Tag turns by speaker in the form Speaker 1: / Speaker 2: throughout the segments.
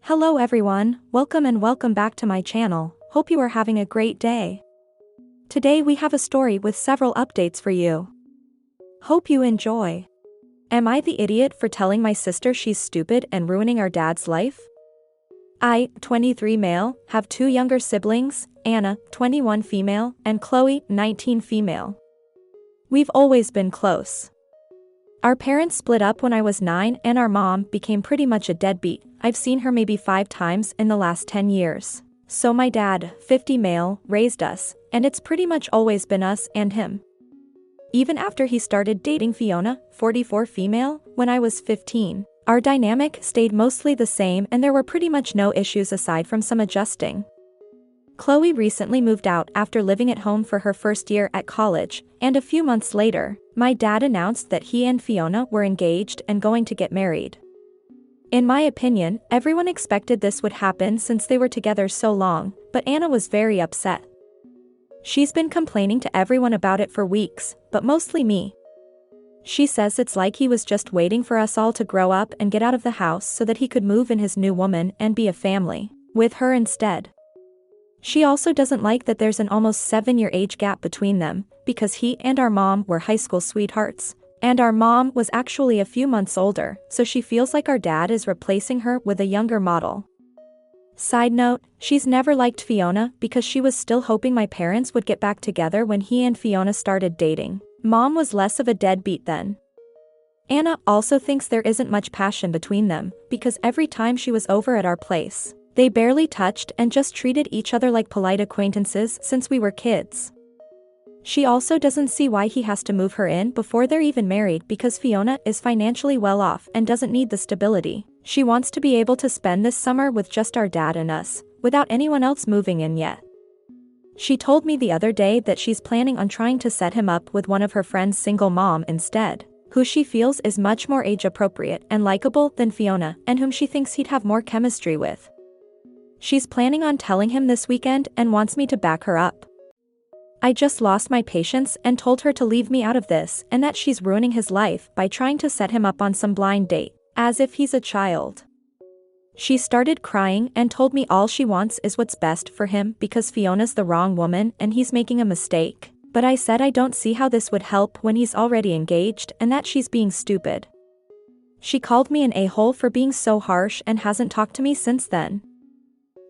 Speaker 1: Hello everyone, welcome back to my channel. Hope you are having a great day. Today we have a story with several updates for you. Hope you enjoy. Am I the idiot for telling my sister she's stupid and ruining our dad's life? I, 23 male, have two younger siblings, Anna, 21 female, and Chloe, 19 female. We've always been close. Our parents split up when I was 9 and our mom became pretty much a deadbeat. I've seen her maybe 5 times in the last 10 years. So my dad, 50 male, raised us, and it's pretty much always been us and him. Even after he started dating Fiona, 44 female, when I was 15, our dynamic stayed mostly the same and there were pretty much no issues aside from some adjusting. Chloe recently moved out after living at home for her first year at college, and a few months later, my dad announced that he and Fiona were engaged and going to get married. In my opinion, everyone expected this would happen since they were together so long, but Anna was very upset. She's been complaining to everyone about it for weeks, but mostly me. She says it's like he was just waiting for us all to grow up and get out of the house so that he could move in his new woman and be a family with her instead. She also doesn't like that there's an almost 7-year age gap between them, because he and our mom were high school sweethearts, and our mom was actually a few months older, so she feels like our dad is replacing her with a younger model. Side note, she's never liked Fiona because she was still hoping my parents would get back together when he and Fiona started dating. Mom was less of a deadbeat then. Anna also thinks there isn't much passion between them, because every time she was over at our place, they barely touched and just treated each other like polite acquaintances since we were kids. She also doesn't see why he has to move her in before they're even married because Fiona is financially well off and doesn't need the stability. She wants to be able to spend this summer with just our dad and us, without anyone else moving in yet. She told me the other day that she's planning on trying to set him up with one of her friends' single mom instead, who she feels is much more age appropriate and likable than Fiona and whom she thinks he'd have more chemistry with. She's planning on telling him this weekend and wants me to back her up. I just lost my patience and told her to leave me out of this and that she's ruining his life by trying to set him up on some blind date, as if he's a child. She started crying and told me all she wants is what's best for him because Fiona's the wrong woman and he's making a mistake, but I said I don't see how this would help when he's already engaged and that she's being stupid. She called me an a-hole for being so harsh and hasn't talked to me since then.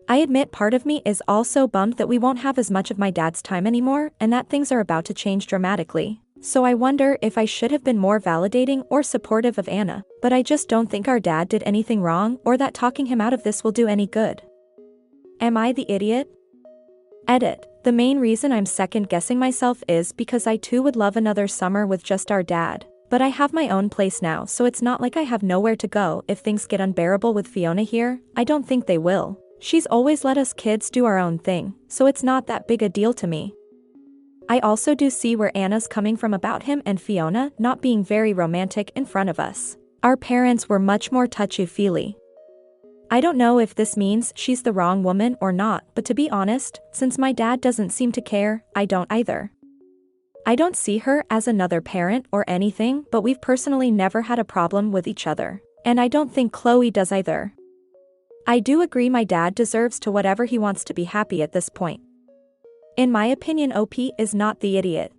Speaker 1: I admit part of me is also bummed that we won't have as much of my dad's time anymore and that things are about to change dramatically, so I wonder if I should have been more validating or supportive of Anna, but I just don't think our dad did anything wrong or that talking him out of this will do any good. Am I the idiot? Edit. The main reason I'm second-guessing myself is because I too would love another summer with just our dad, but I have my own place now so it's not like I have nowhere to go if things get unbearable with Fiona here. I don't think they will. She's always let us kids do our own thing, so it's not that big a deal to me. I also do see where Anna's coming from about him and Fiona not being very romantic in front of us. Our parents were much more touchy-feely. I don't know if this means she's the wrong woman or not, but to be honest, since my dad doesn't seem to care, I don't either. I don't see her as another parent or anything, but we've personally never had a problem with each other, and I don't think Chloe does either. I do agree my dad deserves to whatever he wants to be happy at this point. In my opinion, OP is not the idiot.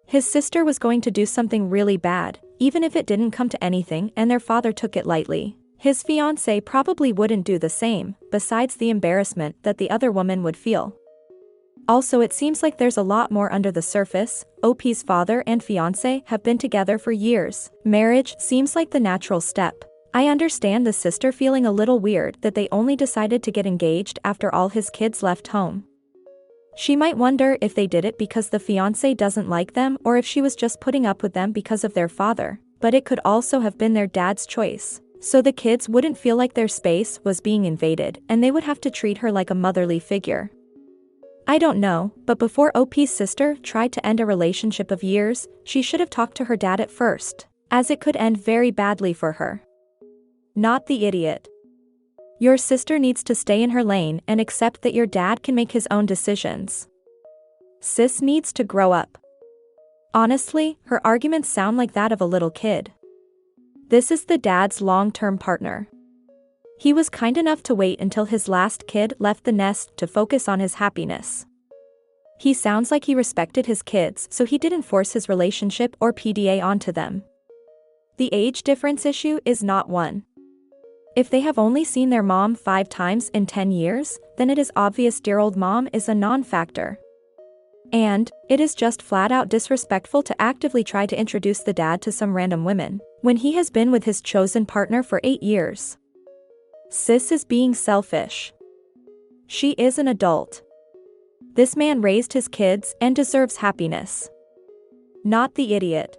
Speaker 1: His sister was going to do something really bad, even if it didn't come to anything and their father took it lightly. His fiancée probably wouldn't do the same, besides the embarrassment that the other woman would feel. Also, it seems like there's a lot more under the surface. OP's father and fiancée have been together for years. Marriage seems like the natural step. I understand the sister feeling a little weird that they only decided to get engaged after all his kids left home. She might wonder if they did it because the fiancé doesn't like them or if she was just putting up with them because of their father, but it could also have been their dad's choice, so the kids wouldn't feel like their space was being invaded and they would have to treat her like a motherly figure. I don't know, but before OP's sister tried to end a relationship of years, she should have talked to her dad at first, as it could end very badly for her. Not the idiot. Your sister needs to stay in her lane and accept that your dad can make his own decisions. Sis needs to grow up. Honestly, her arguments sound like that of a little kid. This is the dad's long-term partner. He was kind enough to wait until his last kid left the nest to focus on his happiness. He sounds like he respected his kids, so he didn't force his relationship or PDA onto them. The age difference issue is not one. If they have only seen their mom 5 times in 10 years, then it is obvious dear old mom is a non-factor. And it is just flat out disrespectful to actively try to introduce the dad to some random women, when he has been with his chosen partner for 8 years. Sis is being selfish. She is an adult. This man raised his kids and deserves happiness. Not the idiot.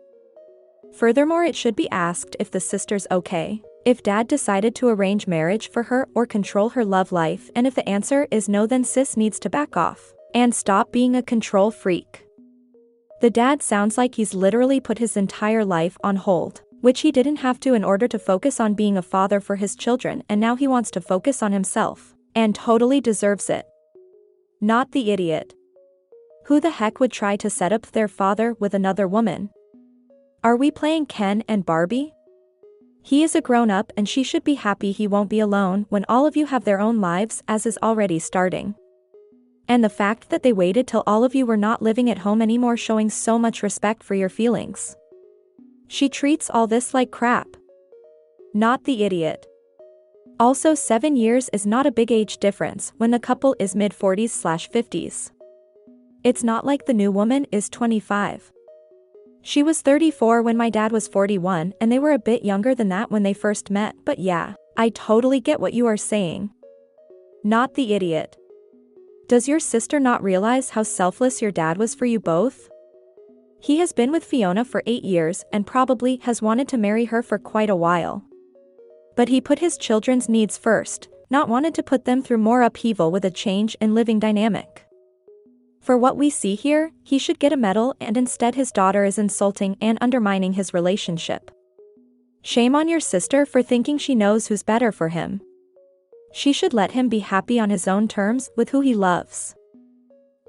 Speaker 1: Furthermore, it should be asked if the sister's okay, if dad decided to arrange marriage for her or control her love life, and if the answer is no, then sis needs to back off and stop being a control freak. The dad sounds like he's literally put his entire life on hold, which he didn't have to in order to focus on being a father for his children, and now he wants to focus on himself, and totally deserves it. Not the idiot. Who the heck would try to set up their father with another woman? Are we playing Ken and Barbie? He is a grown-up and she should be happy he won't be alone when all of you have their own lives, as is already starting. And the fact that they waited till all of you were not living at home anymore, showing so much respect for your feelings. She treats all this like crap. Not the idiot. Also, 7 years is not a big age difference when the couple is mid-40s/50s. It's not like the new woman is 25. She was 34 when my dad was 41, and they were a bit younger than that when they first met, but yeah, I totally get what you are saying. Not the idiot. Does your sister not realize how selfless your dad was for you both? He has been with Fiona for 8 years and probably has wanted to marry her for quite a while. But he put his children's needs first, not wanted to put them through more upheaval with a change in living dynamic. For what we see here, he should get a medal, and instead his daughter is insulting and undermining his relationship. Shame on your sister for thinking she knows who's better for him. She should let him be happy on his own terms with who he loves.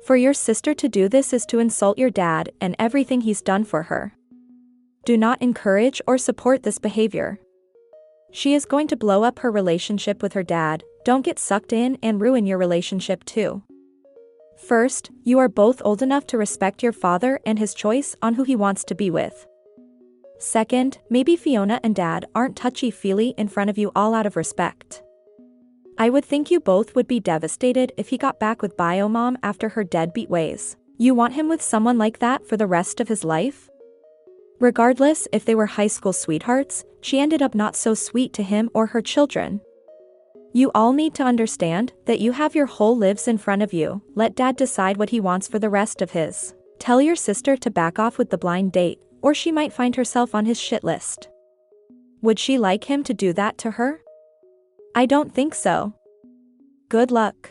Speaker 1: For your sister to do this is to insult your dad and everything he's done for her. Do not encourage or support this behavior. She is going to blow up her relationship with her dad. Don't get sucked in and ruin your relationship too. First, you are both old enough to respect your father and his choice on who he wants to be with. Second, maybe Fiona and dad aren't touchy-feely in front of you all out of respect. I would think you both would be devastated if he got back with bio mom after her deadbeat ways. You want him with someone like that for the rest of his life? Regardless if they were high school sweethearts, she ended up not so sweet to him or her children. You all need to understand that you have your whole lives in front of you. Let dad decide what he wants for the rest of his. Tell your sister to back off with the blind date, or she might find herself on his shit list. Would she like him to do that to her? I don't think so. Good luck.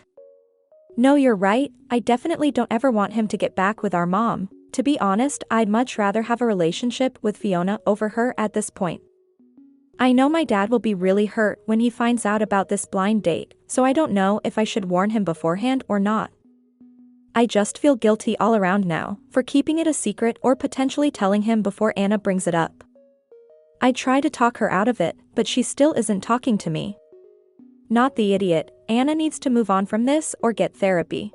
Speaker 1: No, you're right, I definitely don't ever want him to get back with our mom. To be honest, I'd much rather have a relationship with Fiona over her at this point. I know my dad will be really hurt when he finds out about this blind date, so I don't know if I should warn him beforehand or not. I just feel guilty all around now for keeping it a secret or potentially telling him before Anna brings it up. I try to talk her out of it, but she still isn't talking to me. Not the idiot. Anna needs to move on from this or get therapy.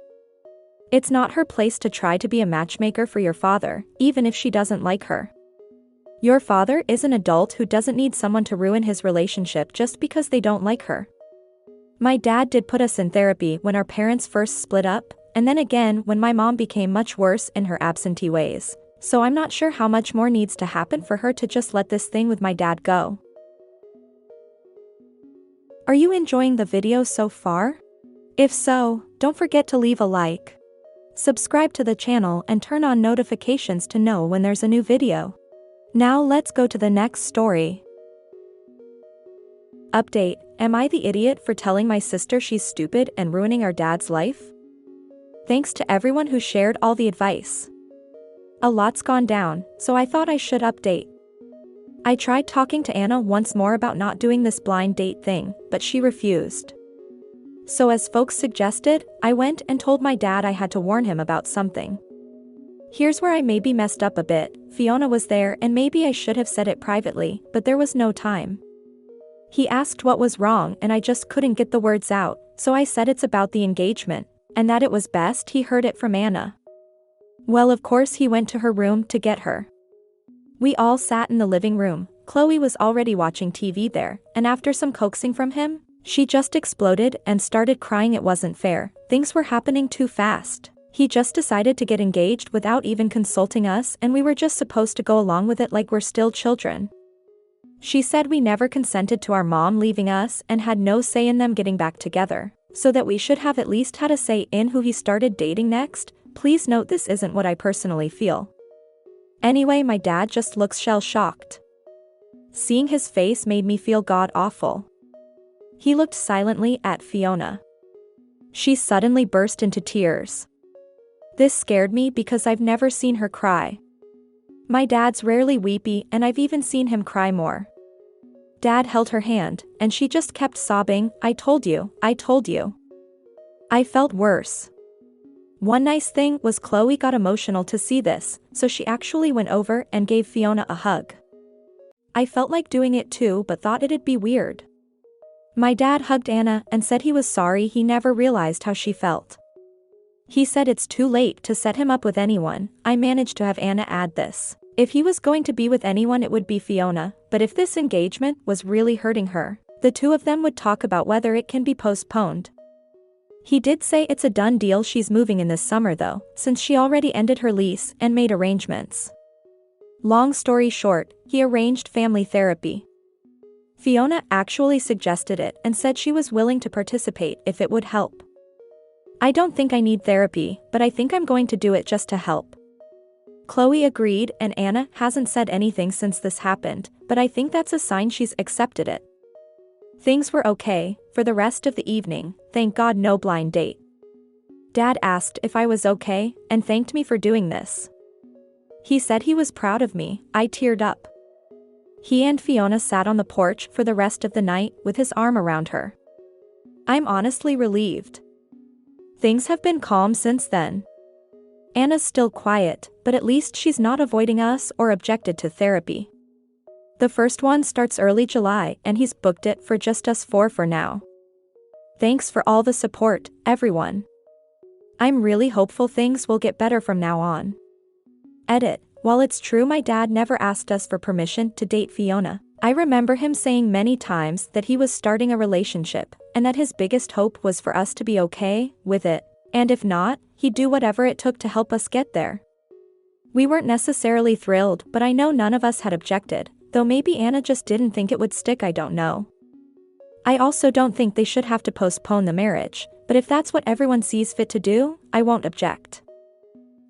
Speaker 1: It's not her place to try to be a matchmaker for your father, even if she doesn't like her. Your father is an adult who doesn't need someone to ruin his relationship just because they don't like her. My dad did put us in therapy when our parents first split up, and then again when my mom became much worse in her absentee ways, so I'm not sure how much more needs to happen for her to just let this thing with my dad go. Are you enjoying the video so far? If so, don't forget to leave a like. Subscribe to the channel and turn on notifications to know when there's a new video. Now let's go to the next story. Update: Am I the idiot for telling my sister she's stupid and ruining our dad's life? Thanks to everyone who shared all the advice. A lot's gone down, so I thought I should update. I tried talking to Anna once more about not doing this blind date thing, but she refused. So as folks suggested, I went and told my dad I had to warn him about something. Here's where I maybe messed up a bit. Fiona was there and maybe I should have said it privately, but there was no time. He asked what was wrong and I just couldn't get the words out, so I said it's about the engagement, and that it was best he heard it from Anna. Well, of course he went to her room to get her. We all sat in the living room. Chloe was already watching TV there, and after some coaxing from him, she just exploded and started crying. It wasn't fair, things were happening too fast. He just decided to get engaged without even consulting us, and we were just supposed to go along with it like we're still children. She said we never consented to our mom leaving us and had no say in them getting back together, so that we should have at least had a say in who he started dating next. Please note this isn't what I personally feel. Anyway, my dad just looks shell-shocked. Seeing his face made me feel god-awful. He looked silently at Fiona. She suddenly burst into tears. This scared me because I've never seen her cry. My dad's rarely weepy and I've even seen him cry more. Dad held her hand, and she just kept sobbing, I told you, I told you. I felt worse. One nice thing was Chloe got emotional to see this, so she actually went over and gave Fiona a hug. I felt like doing it too but thought it'd be weird. My dad hugged Anna and said he was sorry he never realized how she felt. He said it's too late to set him up with anyone. I managed to have Anna add this. If he was going to be with anyone it would be Fiona, but if this engagement was really hurting her, the two of them would talk about whether it can be postponed. He did say it's a done deal. She's moving in this summer though, since she already ended her lease and made arrangements. Long story short, he arranged family therapy. Fiona actually suggested it and said she was willing to participate if it would help. I don't think I need therapy, but I think I'm going to do it just to help. Chloe agreed, and Anna hasn't said anything since this happened, but I think that's a sign she's accepted it. Things were okay for the rest of the evening, thank God no blind date. Dad asked if I was okay and thanked me for doing this. He said he was proud of me. I teared up. He and Fiona sat on the porch for the rest of the night with his arm around her. I'm honestly relieved. Things have been calm since then. Anna's still quiet, but at least she's not avoiding us or objected to therapy. The first one starts early July and he's booked it for just us four for now. Thanks for all the support, everyone. I'm really hopeful things will get better from now on. Edit. While it's true my dad never asked us for permission to date Fiona, I remember him saying many times that he was starting a relationship, and that his biggest hope was for us to be okay with it, and if not, he'd do whatever it took to help us get there. We weren't necessarily thrilled, but I know none of us had objected, though maybe Anna just didn't think it would stick, I don't know. I also don't think they should have to postpone the marriage, but if that's what everyone sees fit to do, I won't object.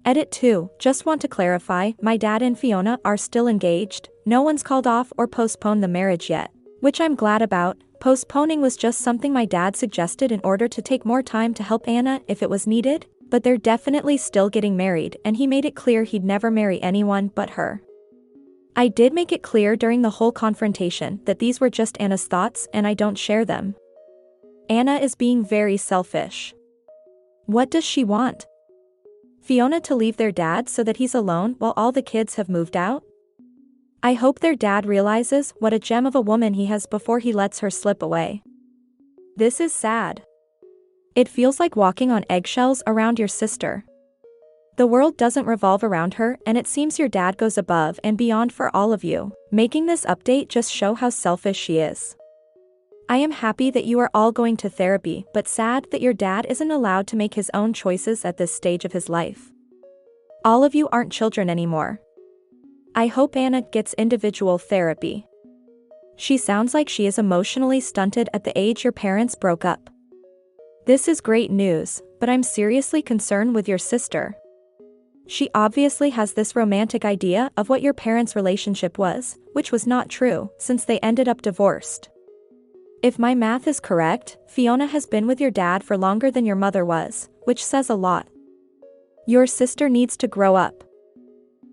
Speaker 1: Edit 2, just want to clarify, my dad and Fiona are still engaged, no one's called off or postponed the marriage yet, which I'm glad about. Postponing was just something my dad suggested in order to take more time to help Anna if it was needed, but they're definitely still getting married and he made it clear he'd never marry anyone but her. I did make it clear during the whole confrontation that these were just Anna's thoughts and I don't share them. Anna is being very selfish. What does she want? Fiona to leave their dad so that he's alone while all the kids have moved out? I hope their dad realizes what a gem of a woman he has before he lets her slip away. This is sad. It feels like walking on eggshells around your sister. The world doesn't revolve around her and it seems your dad goes above and beyond for all of you, making this update just show how selfish she is. I am happy that you are all going to therapy, but sad that your dad isn't allowed to make his own choices at this stage of his life. All of you aren't children anymore. I hope Anna gets individual therapy. She sounds like she is emotionally stunted at the age your parents broke up. This is great news, but I'm seriously concerned with your sister. She obviously has this romantic idea of what your parents' relationship was, which was not true, since they ended up divorced. If my math is correct, Fiona has been with your dad for longer than your mother was, which says a lot. Your sister needs to grow up.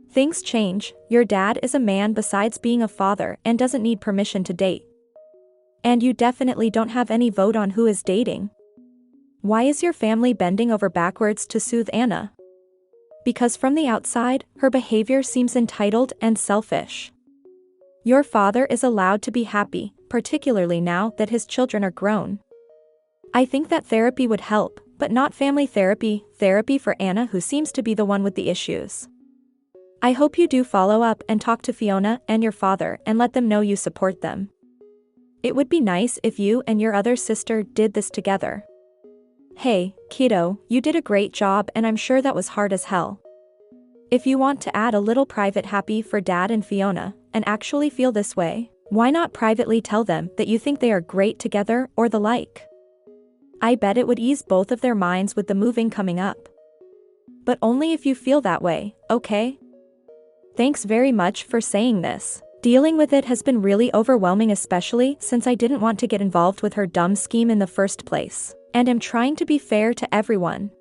Speaker 1: Things change, your dad is a man besides being a father and doesn't need permission to date. And you definitely don't have any vote on who is dating. Why is your family bending over backwards to soothe Anna? Because from the outside, her behavior seems entitled and selfish. Your father is allowed to be happy, particularly now that his children are grown. I think that therapy would help, but not family therapy for Anna, who seems to be the one with the issues. I hope you do follow up and talk to Fiona and your father and let them know you support them. It would be nice if you and your other sister did this together. Hey, kiddo, you did a great job, and I'm sure that was hard as hell. If you want to add a little private happy for Dad and Fiona, and actually feel this way, why not privately tell them that you think they are great together or the like? I bet it would ease both of their minds with the moving coming up. But only if you feel that way, okay? Thanks very much for saying this. Dealing with it has been really overwhelming, especially since I didn't want to get involved with her dumb scheme in the first place, and am trying to be fair to everyone.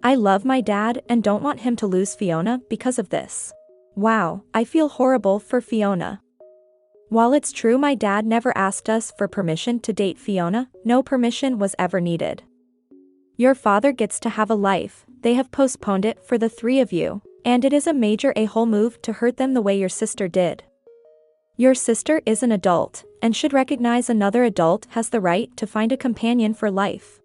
Speaker 1: I love my dad and don't want him to lose Fiona because of this. Wow, I feel horrible for Fiona. While it's true my dad never asked us for permission to date Fiona, no permission was ever needed. Your father gets to have a life, they have postponed it for the three of you, and it is a major a-hole move to hurt them the way your sister did. Your sister is an adult, and should recognize another adult has the right to find a companion for life.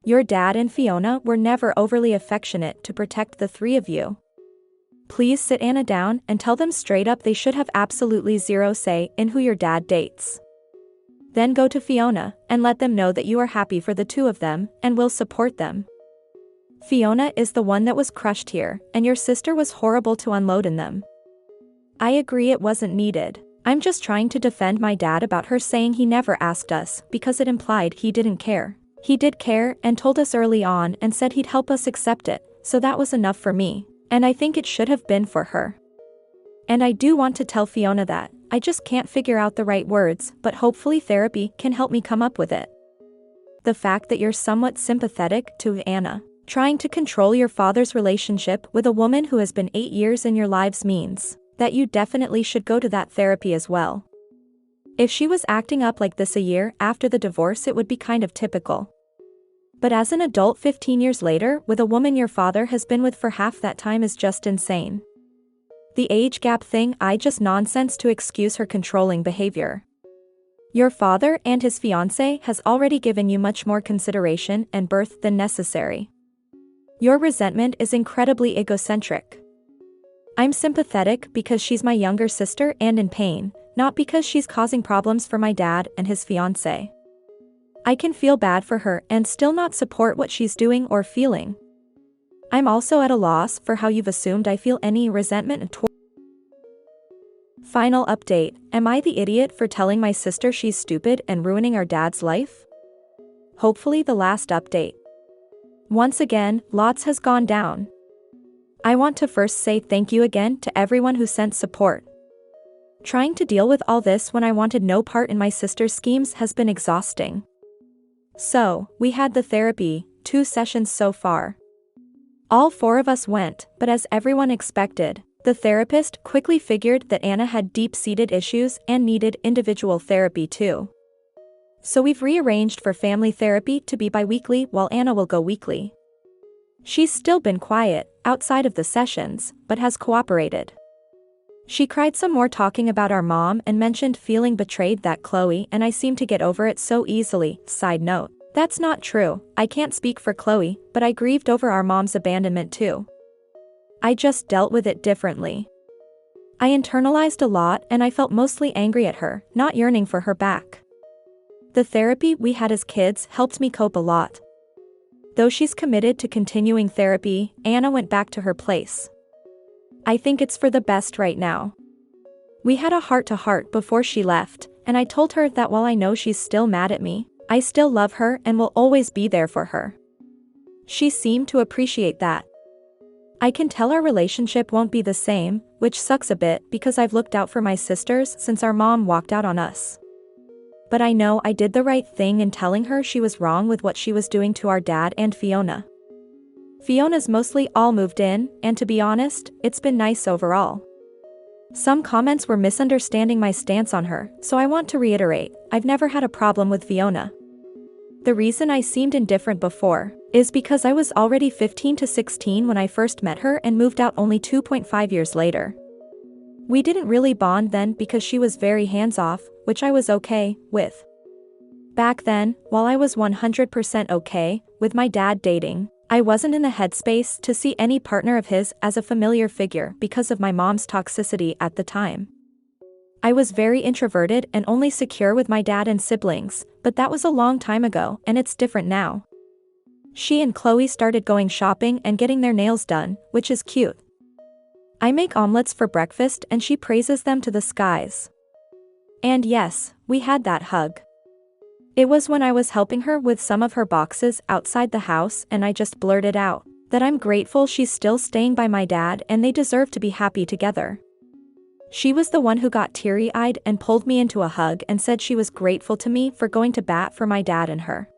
Speaker 1: Your dad and Fiona were never overly affectionate to protect the three of you. Please sit Anna down and tell them straight up they should have absolutely zero say in who your dad dates. Then go to Fiona and let them know that you are happy for the two of them and will support them. Fiona is the one that was crushed here, and your sister was horrible to unload in them. I agree it wasn't needed. I'm just trying to defend my dad about her saying he never asked us because it implied he didn't care. He did care and told us early on and said he'd help us accept it, so that was enough for me, and I think it should have been for her. And I do want to tell Fiona that, I just can't figure out the right words, but hopefully therapy can help me come up with it. The fact that you're somewhat sympathetic to Anna trying to control your father's relationship with a woman who has been 8 years in your lives means that you definitely should go to that therapy as well. If she was acting up like this a year after the divorce, it would be kind of typical. But as an adult 15 years later with a woman your father has been with for half that time is just insane. The age gap thing I just nonsense to excuse her controlling behavior. Your father and his fiancée has already given you much more consideration and birth than necessary. Your resentment is incredibly egocentric. I'm sympathetic because she's my younger sister and in pain, not because she's causing problems for my dad and his fiancé. I can feel bad for her and still not support what she's doing or feeling. I'm also at a loss for how you've assumed I feel any resentment toward. Final update, am I the idiot for telling my sister she's stupid and ruining our dad's life? Hopefully the last update. Once again, lots has gone down. I want to first say thank you again to everyone who sent support. Trying to deal with all this when I wanted no part in my sister's schemes has been exhausting. So, we had the therapy, 2 sessions so far. All 4 of us went, but as everyone expected, the therapist quickly figured that Anna had deep-seated issues and needed individual therapy too. So we've rearranged for family therapy to be bi-weekly while Anna will go weekly. She's still been quiet, outside of the sessions, but has cooperated. She cried some more talking about our mom and mentioned feeling betrayed that Chloe and I seem to get over it so easily. Side note, that's not true, I can't speak for Chloe, but I grieved over our mom's abandonment too. I just dealt with it differently. I internalized a lot and I felt mostly angry at her, not yearning for her back. The therapy we had as kids helped me cope a lot. Though she's committed to continuing therapy, Anna went back to her place. I think it's for the best right now. We had a heart-to-heart before she left, and I told her that while I know she's still mad at me, I still love her and will always be there for her. She seemed to appreciate that. I can tell our relationship won't be the same, which sucks a bit because I've looked out for my sisters since our mom walked out on us. But I know I did the right thing in telling her she was wrong with what she was doing to our dad and Fiona. Fiona's mostly all moved in, and to be honest, it's been nice overall. Some comments were misunderstanding my stance on her, so I want to reiterate, I've never had a problem with Fiona. The reason I seemed indifferent before is because I was already 15 to 16 when I first met her and moved out only 2.5 years later. We didn't really bond then because she was very hands-off, which I was okay with. Back then, while I was 100% okay with my dad dating, I wasn't in the headspace to see any partner of his as a familiar figure because of my mom's toxicity at the time. I was very introverted and only secure with my dad and siblings, but that was a long time ago and it's different now. She and Chloe started going shopping and getting their nails done, which is cute. I make omelets for breakfast and she praises them to the skies. And yes, we had that hug. It was when I was helping her with some of her boxes outside the house and I just blurted out that I'm grateful she's still staying by my dad and they deserve to be happy together. She was the one who got teary-eyed and pulled me into a hug and said she was grateful to me for going to bat for my dad and her.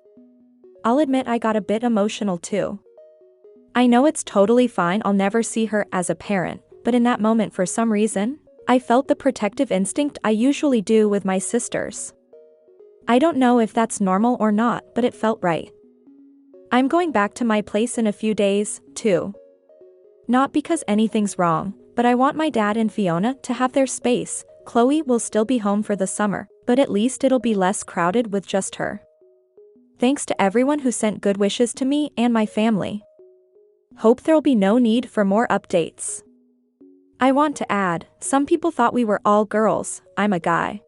Speaker 1: I'll admit I got a bit emotional too. I know it's totally fine, I'll never see her as a parent, but in that moment for some reason, I felt the protective instinct I usually do with my sisters. I don't know if that's normal or not, but it felt right. I'm going back to my place in a few days, too. Not because anything's wrong, but I want my dad and Fiona to have their space. Chloe will still be home for the summer, but at least it'll be less crowded with just her. Thanks to everyone who sent good wishes to me and my family. Hope there'll be no need for more updates. I want to add, some people thought we were all girls, I'm a guy.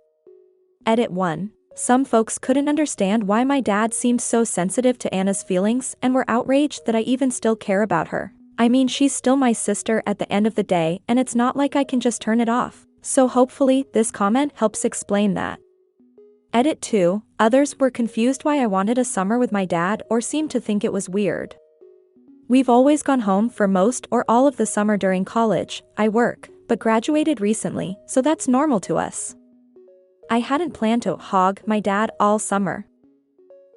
Speaker 1: Edit 1. Some folks couldn't understand why my dad seemed so sensitive to Anna's feelings and were outraged that I even still care about her. I mean, she's still my sister at the end of the day and it's not like I can just turn it off. So hopefully this comment helps explain that. Edit 2. Others were confused why I wanted a summer with my dad or seemed to think it was weird. We've always gone home for most or all of the summer during college. I work, but graduated recently, so that's normal to us. I hadn't planned to hog my dad all summer.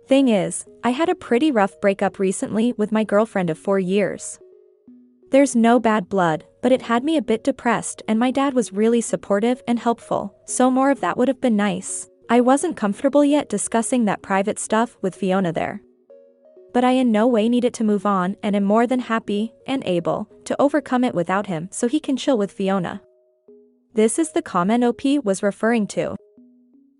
Speaker 1: Thing is, I had a pretty rough breakup recently with my girlfriend of 4 years. There's no bad blood, but it had me a bit depressed and my dad was really supportive and helpful, so more of that would have been nice. I wasn't comfortable yet discussing that private stuff with Fiona there. But I in no way needed to move on and am more than happy and able to overcome it without him so he can chill with Fiona. This is the comment OP was referring to.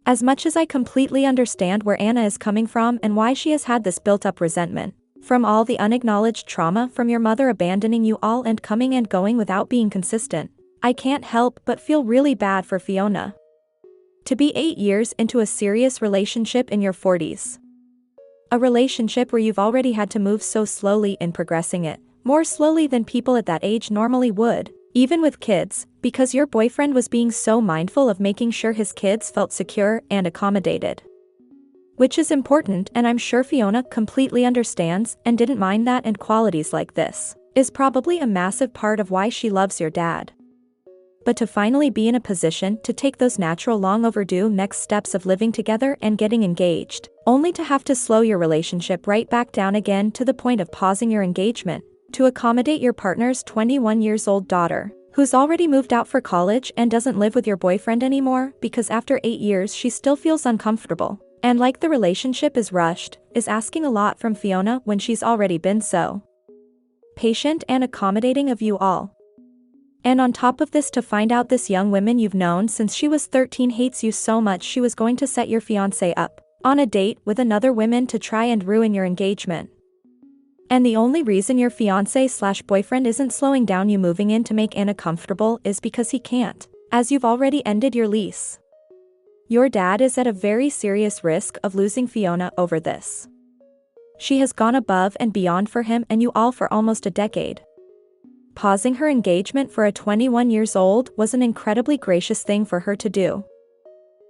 Speaker 1: As much as I completely understand where Anna is coming from and why she has had this built-up resentment, from all the unacknowledged trauma from your mother abandoning you all and coming and going without being consistent, I can't help but feel really bad for Fiona. To be 8 years into a serious relationship in your 40s. A relationship where you've already had to move so slowly in progressing it, more slowly than people at that age normally would, even with kids, because your boyfriend was being so mindful of making sure his kids felt secure and accommodated. Which is important, and I'm sure Fiona completely understands and didn't mind that, and qualities like this is probably a massive part of why she loves your dad. But to finally be in a position to take those natural long overdue next steps of living together and getting engaged, only to have to slow your relationship right back down again to the point of pausing your engagement, to accommodate your partner's 21 years old daughter, who's already moved out for college and doesn't live with your boyfriend anymore because after 8 years she still feels uncomfortable, and like the relationship is rushed, is asking a lot from Fiona when she's already been so patient and accommodating of you all. And on top of this, to find out this young woman you've known since she was 13 hates you so much she was going to set your fiancé up on a date with another woman to try and ruin your engagement. And the only reason your fiancé/boyfriend isn't slowing down you moving in to make Anna comfortable is because he can't, as you've already ended your lease. Your dad is at a very serious risk of losing Fiona over this. She has gone above and beyond for him and you all for almost a decade. Pausing her engagement for a 21 years old was an incredibly gracious thing for her to do.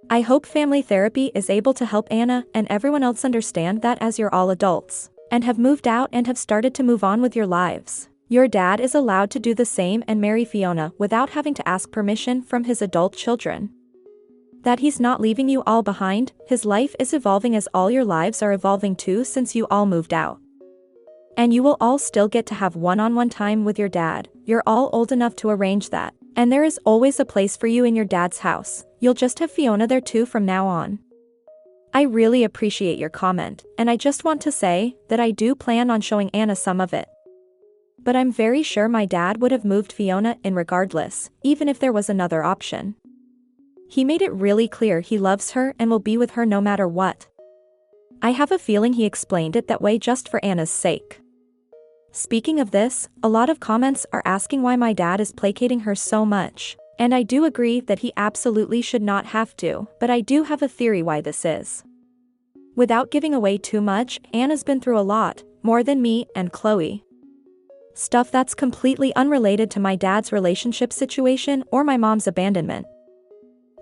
Speaker 1: I hope family therapy is able to help Anna and everyone else understand that as you're all adults, and have moved out and have started to move on with your lives, your dad is allowed to do the same and marry Fiona without having to ask permission from his adult children. That he's not leaving you all behind, his life is evolving as all your lives are evolving too since you all moved out. And you will all still get to have one-on-one time with your dad, you're all old enough to arrange that, and there is always a place for you in your dad's house, you'll just have Fiona there too from now on. I really appreciate your comment, and I just want to say that I do plan on showing Anna some of it. But I'm very sure my dad would have moved Fiona in regardless, even if there was another option. He made it really clear he loves her and will be with her no matter what. I have a feeling he explained it that way just for Anna's sake. Speaking of this, a lot of comments are asking why my dad is placating her so much, and I do agree that he absolutely should not have to, but I do have a theory why this is. Without giving away too much, Anna's been through a lot, more than me and Chloe. Stuff that's completely unrelated to my dad's relationship situation or my mom's abandonment.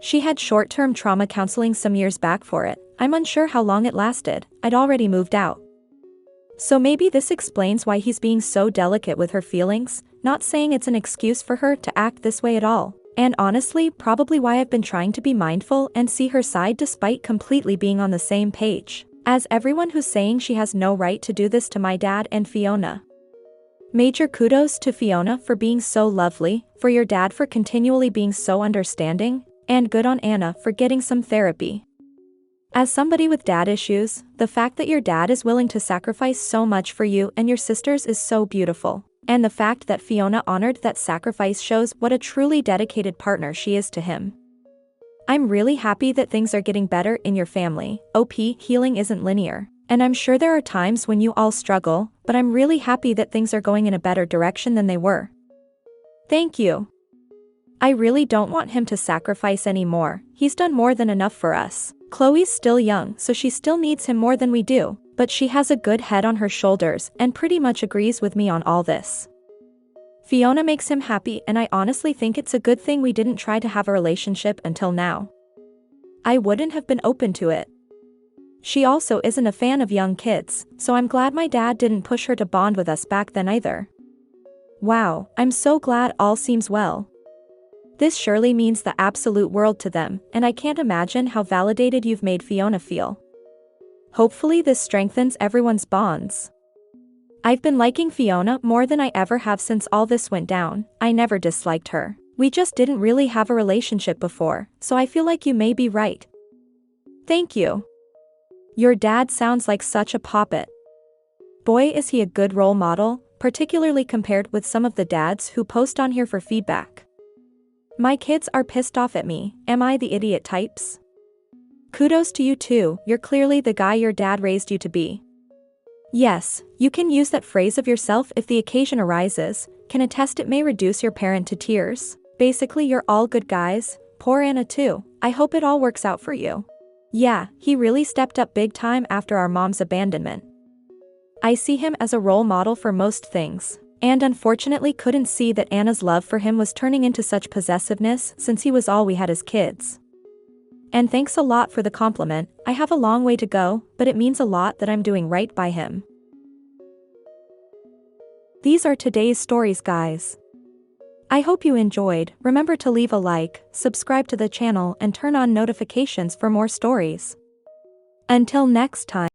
Speaker 1: She had short-term trauma counseling some years back for it. I'm unsure how long it lasted, I'd already moved out. So maybe this explains why he's being so delicate with her feelings, not saying it's an excuse for her to act this way at all, and honestly probably why I've been trying to be mindful and see her side despite completely being on the same page as everyone who's saying she has no right to do this to my dad and Fiona. Major kudos to Fiona for being so lovely, for your dad for continually being so understanding, and good on Anna for getting some therapy. As somebody with dad issues, the fact that your dad is willing to sacrifice so much for you and your sisters is so beautiful, and the fact that Fiona honored that sacrifice shows what a truly dedicated partner she is to him. I'm really happy that things are getting better in your family. OP, healing isn't linear, and I'm sure there are times when you all struggle, but I'm really happy that things are going in a better direction than they were. Thank you. I really don't want him to sacrifice anymore. He's done more than enough for us. Chloe's still young, so she still needs him more than we do, but she has a good head on her shoulders and pretty much agrees with me on all this. Fiona makes him happy, and I honestly think it's a good thing we didn't try to have a relationship until now. I wouldn't have been open to it. She also isn't a fan of young kids, so I'm glad my dad didn't push her to bond with us back then either. Wow, I'm so glad all seems well. This surely means the absolute world to them, and I can't imagine how validated you've made Fiona feel. Hopefully this strengthens everyone's bonds. I've been liking Fiona more than I ever have since all this went down. I never disliked her. We just didn't really have a relationship before, so I feel like you may be right. Thank you. Your dad sounds like such a poppet. Boy, is he a good role model, particularly compared with some of the dads who post on here for feedback. My kids are pissed off at me. Am I the idiot types? Kudos to you too, you're clearly the guy your dad raised you to be. Yes, you can use that phrase of yourself if the occasion arises, can attest it may reduce your parent to tears. Basically you're all good guys, poor Anna too, I hope it all works out for you. Yeah, he really stepped up big time after our mom's abandonment. I see him as a role model for most things, and unfortunately couldn't see that Anna's love for him was turning into such possessiveness since he was all we had as kids. And thanks a lot for the compliment. I have a long way to go, but it means a lot that I'm doing right by him. These are today's stories, guys. I hope you enjoyed. Remember to leave a like, subscribe to the channel, and turn on notifications for more stories. Until next time.